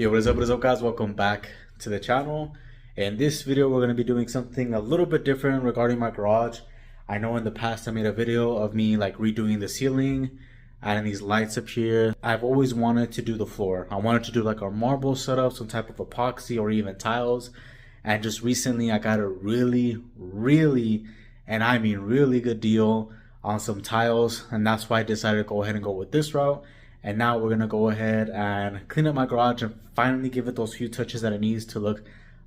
Yo, what is up guys? Welcome back to the channel. In this video we're going to be doing something a little bit different regarding my garage. I know in the past I made a video of me like redoing the ceiling, adding these lights up here. I've always wanted to do the floor. I wanted to do like a marble setup, some type of epoxy or even tiles. And just recently I got a really, and I mean really good deal on some tiles, and that's why I decided to go ahead and go with this route. And now we're gonna go ahead and clean up my garage and finally give it those few touches that it needs to look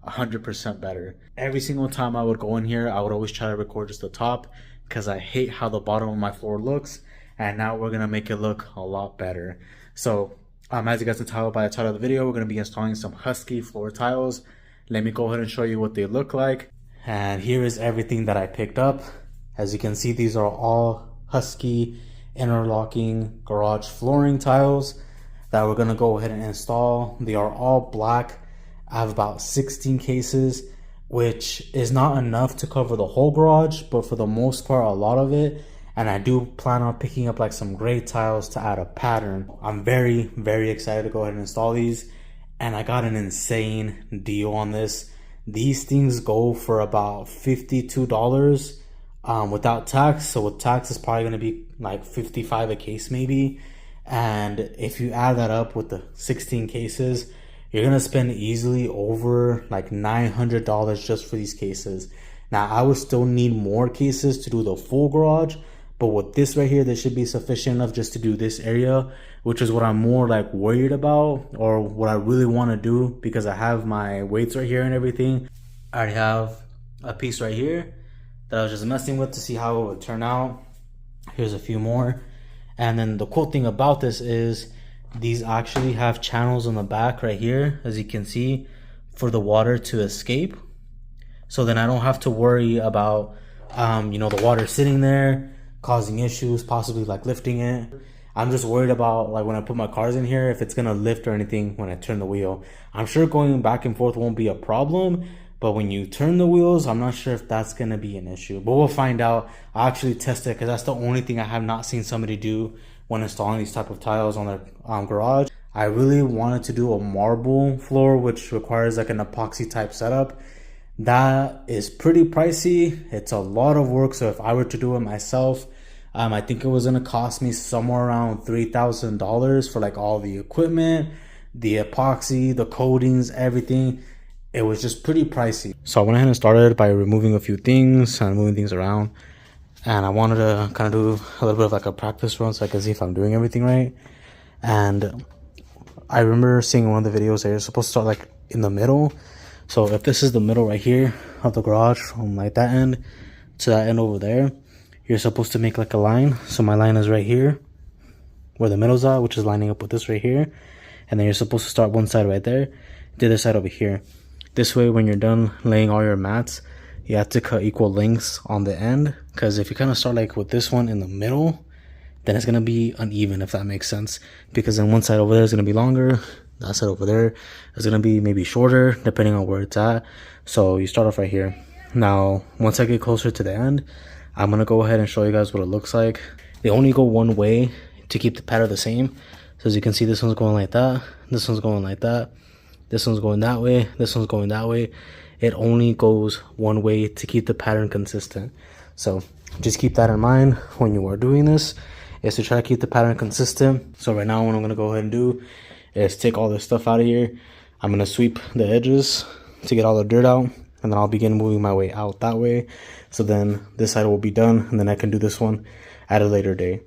100% better. Every single time I would go in here, I would always try to record just the top because I hate how the bottom of my floor looks. And now we're gonna make it look a lot better. So as you guys can tell by the title of the video, we're gonna be installing some Husky floor tiles. Let me go ahead and show you what they look like. And here is everything that I picked up. As you can see, these are all Husky interlocking garage flooring tiles that we're gonna go ahead and install. They are all black. I have about 16 cases, which is not enough to cover the whole garage, but for the most part, a lot of it. And I do plan on picking up like some gray tiles to add a pattern. I'm very excited to go ahead and install these. And I got an insane deal on this. These things go for about $52 without tax. So with tax, it's probably going to be like $55 a case maybe. And if you add that up with the 16 cases, you're going to spend easily over like $900 just for these cases. Now, I would still need more cases to do the full garage, but with this right here, this should be sufficient enough just to do this area, which is what I'm more like worried about, or what I really want to do, because I have my weights right here and everything. I already have a piece right here that I was just messing with to see how it would turn out. Here's a few more. And then the cool thing about this is these actually have channels on the back right here, as you can see, for the water to escape. So then I don't have to worry about, the water sitting there, causing issues, possibly like lifting it. I'm just worried about like when I put my cars in here, if it's gonna lift or anything when I turn the wheel. I'm sure going back and forth won't be a problem, but when you turn the wheels, I'm not sure if that's gonna be an issue. But we'll find out. I'll actually test it because that's the only thing I have not seen somebody do when installing these type of tiles on their garage. I really wanted to do a marble floor, which requires like an epoxy type setup. That is pretty pricey. It's a lot of work. So if I were to do it myself, I think it was gonna cost me somewhere around $3,000 for like all the equipment, the epoxy, the coatings, everything. It was just pretty pricey. So I went ahead and started by removing a few things and moving things around. And I wanted to kind of do a little bit of like a practice run so I can see if I'm doing everything right. And I remember seeing one of the videos that you're supposed to start like in the middle. So if this is the middle right here of the garage, from like that end to that end over there, you're supposed to make like a line. So my line is right here where the middle's at, which is lining up with this right here. And then you're supposed to start one side right there, the other side over here. This way, when you're done laying all your mats, you have to cut equal lengths on the end. Because if you kind of start like with this one in the middle, then it's going to be uneven, if that makes sense. Because then one side over there is going to be longer. That side over there is going to be maybe shorter, depending on where it's at. So you start off right here. Now, once I get closer to the end, I'm going to go ahead and show you guys what it looks like. They only go one way to keep the pattern the same. So as you can see, this one's going like that. This one's going like that. This one's going that way. This one's going that way. It only goes one way to keep the pattern consistent. So just keep that in mind when you are doing this, is to try to keep the pattern consistent. So right now what I'm going to go ahead and do is take all this stuff out of here. I'm going to sweep the edges to get all the dirt out, and then I'll begin moving my way out that way. So then this side will be done, and then I can do this one at a later date.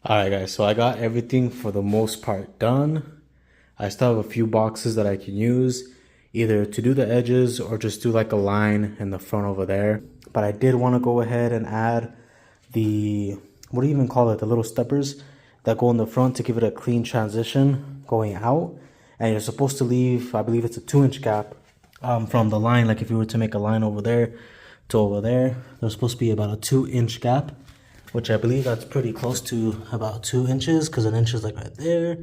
Alright guys, so I got everything for the most part done. I still have a few boxes that I can use, either to do the edges or just do like a line in the front over there. But I did want to go ahead and add the, what do you even call it, the little steppers that go in the front to give it a clean transition going out. And you're supposed to leave, I believe it's a 2-inch gap from the line. Like if you were to make a line over there to over there, there's supposed to be about a 2-inch gap, which I believe that's pretty close to about 2 inches, because an inch is like right there,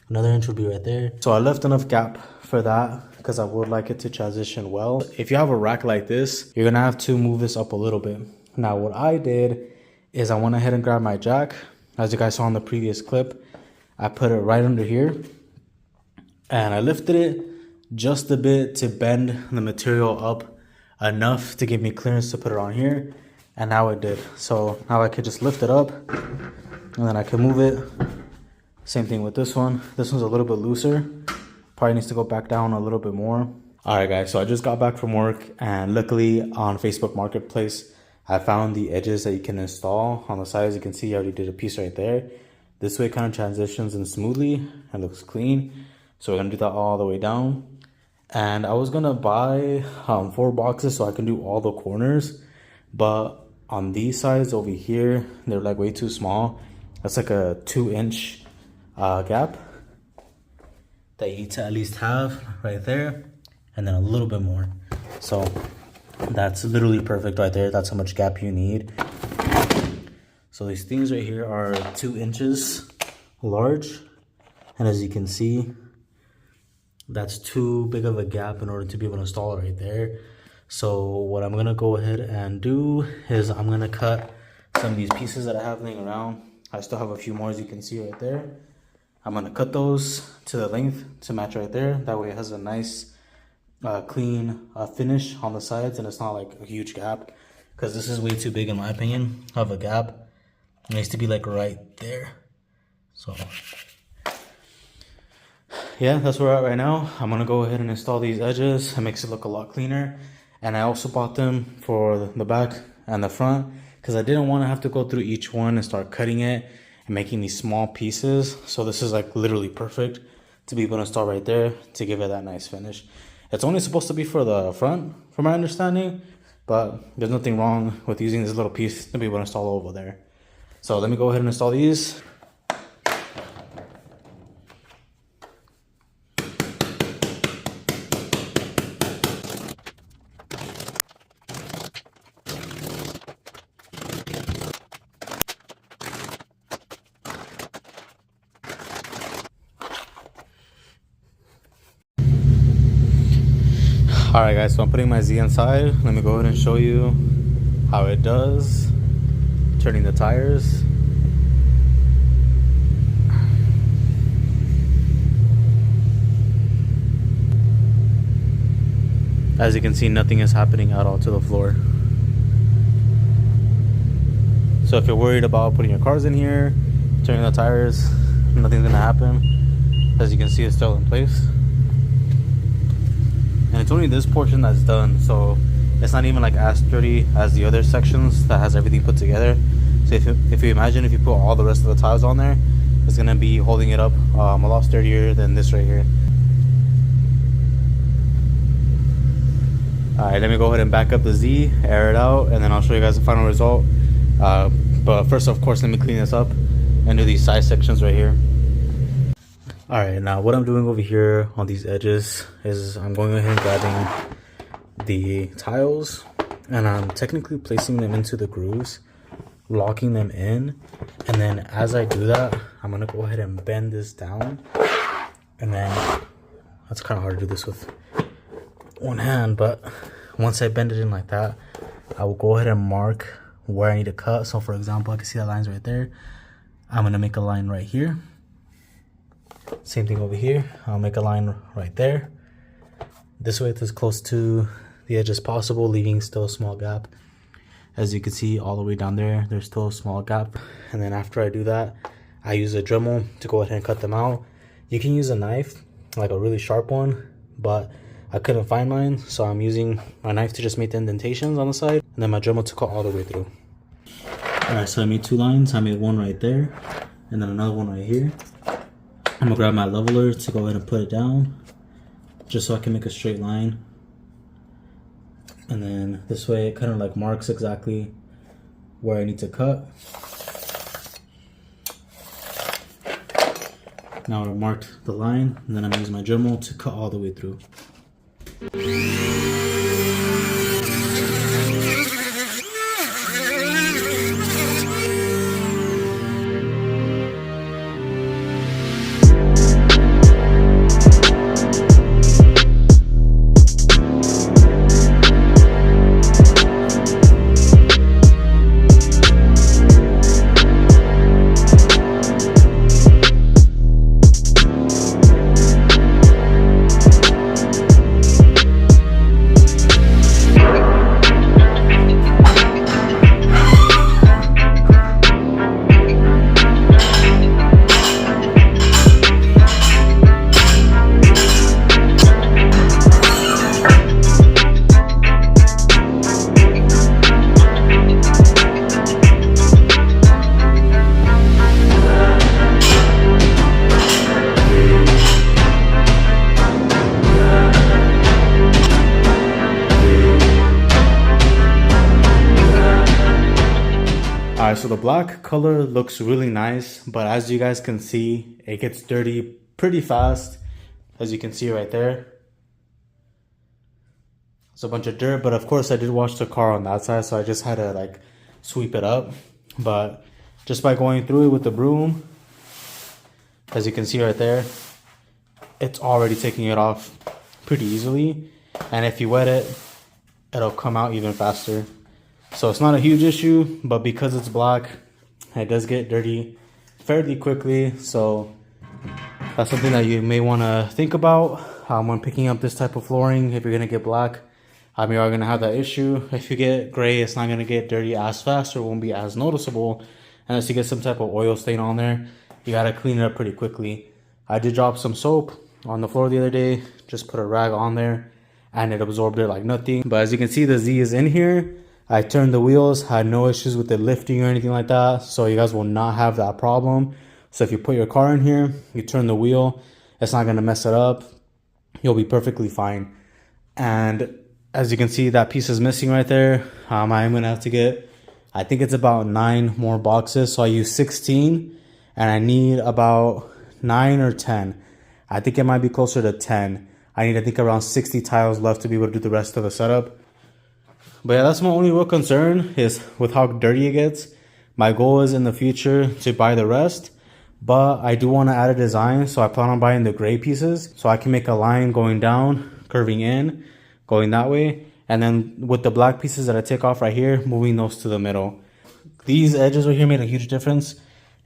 another inch would be right there. So I left enough gap for that because I would like it to transition well. If you have a rack like this, you're gonna have to move this up a little bit. Now what I did is I went ahead and grabbed my jack. As you guys saw in the previous clip, I put it right under here and I lifted it just a bit to bend the material up enough to give me clearance to put it on here. And now it did. So now I could just lift it up and then I can move it. Same thing with this one. This one's a little bit looser. Probably needs to go back down a little bit more. All right guys, so I just got back from work and luckily on Facebook Marketplace, I found the edges that you can install on the side. As you can see, I already did a piece right there. This way it kind of transitions in smoothly and looks clean. So we're gonna do that all the way down. And I was gonna buy 4 boxes so I can do all the corners, but on these sides over here, they're like way too small. That's like a 2-inch gap that you need to at least have right there, and then a little bit more. So that's literally perfect right there. That's how much gap you need. So these things right here are 2 inches large, and as you can see, that's too big of a gap in order to be able to install it right there. So what I'm gonna go ahead and do is I'm gonna cut some of these pieces that I have laying around. I still have a few more, as you can see right there. I'm gonna cut those to the length to match right there. That way it has a nice clean finish on the sides and it's not like a huge gap, because this is way too big in my opinion of a gap. It needs to be like right there. So yeah, that's where we're at right now. I'm gonna go ahead and install these edges. It makes it look a lot cleaner. And I also bought them for the back and the front because I didn't want to have to go through each one and start cutting it and making these small pieces. So this is like literally perfect to be able to install right there to give it that nice finish. It's only supposed to be for the front, from my understanding, but there's nothing wrong with using this little piece to be able to install over there. So let me go ahead and install these. Alright guys, so I'm putting my Z inside. Let me go ahead and show you how it does. Turning the tires. As you can see, nothing is happening at all to the floor. So if you're worried about putting your cars in here, turning the tires, nothing's gonna happen. As you can see, it's still in place. And it's only this portion that's done, so it's not even like as dirty as the other sections that has everything put together. So if you imagine if you put all the rest of the tiles on there, it's gonna be holding it up a lot sturdier than this right here. Alright, let me go ahead and back up the Z, air it out, and then I'll show you guys the final result. But first, of course, let me clean this up and do these side sections right here. Alright, now what I'm doing over here on these edges is I'm going ahead and grabbing the tiles and I'm technically placing them into the grooves, locking them in, and then as I do that, I'm going to go ahead and bend this down. And then, that's kind of hard to do this with one hand, but once I bend it in like that, I will go ahead and mark where I need to cut. So for example, I can see the lines right there. I'm going to make a line right here. Same thing over here. I'll make a line right there. This way it's as close to the edge as possible, leaving still a small gap. As you can see all the way down there, there's still a small gap. And then after I do that, I use a Dremel to go ahead and cut them out. You can use a knife, like a really sharp one, but I couldn't find mine, so I'm using my knife to just make the indentations on the side, and then my Dremel to cut all the way through. Alright, so I made 2 lines. I made one right there, and then another one right here. I'm gonna grab my leveler to go ahead and put it down, just so I can make a straight line. And then this way it kind of like marks exactly where I need to cut. Now I've marked the line, and then I'm using my Dremel to cut all the way through. Alright, so the black color looks really nice, but as you guys can see, it gets dirty pretty fast. As you can see right there, it's a bunch of dirt, but of course I did wash the car on that side, so I just had to like sweep it up. But just by going through it with the broom, as you can see right there, it's already taking it off pretty easily. And if you wet it, it'll come out even faster. So it's not a huge issue, but because it's black, it does get dirty fairly quickly. So that's something that you may want to think about when picking up this type of flooring. If you're going to get black, you are going to have that issue. If you get gray, it's not going to get dirty as fast, or won't be as noticeable. Unless you get some type of oil stain on there, you got to clean it up pretty quickly. I did drop some soap on the floor the other day, just put a rag on there, and it absorbed it like nothing. But as you can see, the Z is in here. I turned the wheels, had no issues with it lifting or anything like that, so you guys will not have that problem. So if you put your car in here, you turn the wheel, it's not going to mess it up. You'll be perfectly fine. And as you can see, that piece is missing right there. I'm going to have to get, I think it's about 9 more boxes. So I use 16, and I need about 9 or 10. I think it might be closer to 10. I need, I think, around 60 tiles left to be able to do the rest of the setup. But yeah, that's my only real concern, is with how dirty it gets. My goal is in the future to buy the rest, but I do want to add a design, so I plan on buying the gray pieces so I can make a line going down, curving in, going that way, and then with the black pieces that I take off right here, moving those to the middle. These edges right here made a huge difference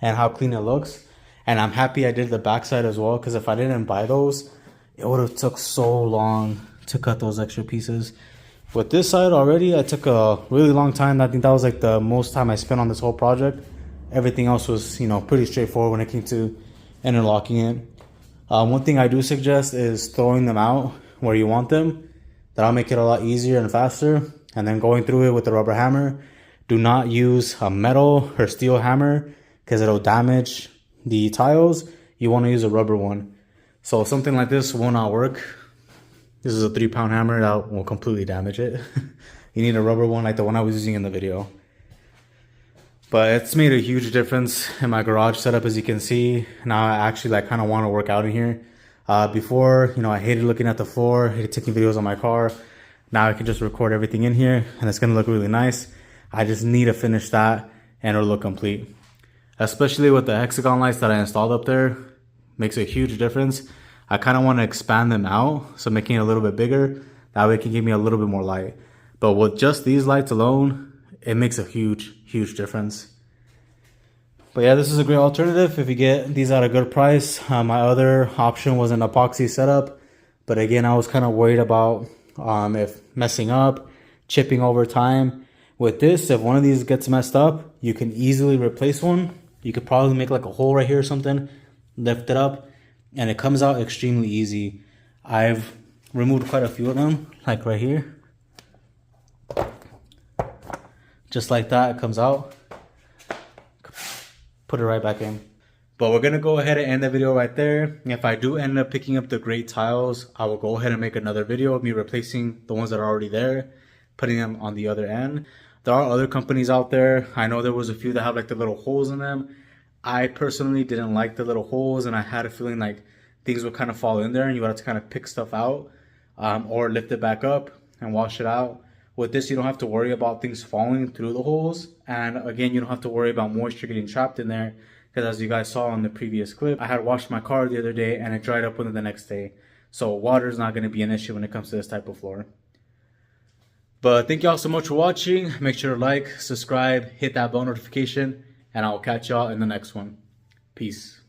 and how clean it looks, and I'm happy I did the backside as well, because if I didn't buy those, it would have took so long to cut those extra pieces. With this side already, I took a really long time. I think that was like the most time I spent on this whole project. Everything else was, you know, pretty straightforward when it came to interlocking it. One thing I do suggest is throwing them out where you want them. That'll make it a lot easier and faster. And then going through it with the rubber hammer. Do not use a metal or steel hammer, because it'll damage the tiles. You want to use a rubber one. So if something like this will not work, this is a 3-pound hammer that will completely damage it. You need a rubber one like the one I was using in the video. But it's made a huge difference in my garage setup, as you can see. Now I actually like kind of want to work out in here. Before, you know, I hated looking at the floor, hated taking videos on my car. Now I can just record everything in here, and it's going to look really nice. I just need to finish that, and it'll look complete. Especially with the hexagon lights that I installed up there. Makes a huge difference. I kind of want to expand them out, so making it a little bit bigger. That way it can give me a little bit more light. But with just these lights alone, it makes a huge, huge difference. But yeah, this is a great alternative if you get these at a good price. My other option was an epoxy setup. But again, I was kind of worried about if messing up, chipping over time. With this, if one of these gets messed up, you can easily replace one. You could probably make like a hole right here or something, lift it up, and it comes out extremely easy. I've removed quite a few of them, like right here. Just like that, it comes out. Put it right back in. But we're gonna go ahead and end the video right there. If I do end up picking up the gray tiles, I will go ahead and make another video of me replacing the ones that are already there, putting them on the other end. There are other companies out there. I know there was a few that have like the little holes in them. I personally didn't like the little holes, and I had a feeling like things would kind of fall in there and you would have to kind of pick stuff out, or lift it back up and wash it out. With this, you don't have to worry about things falling through the holes. And again, you don't have to worry about moisture getting trapped in there, because as you guys saw in the previous clip, I had washed my car the other day and it dried up within the next day. So water is not going to be an issue when it comes to this type of floor. But thank y'all so much for watching. Make sure to like, subscribe, hit that bell notification, and I'll catch y'all in the next one. Peace.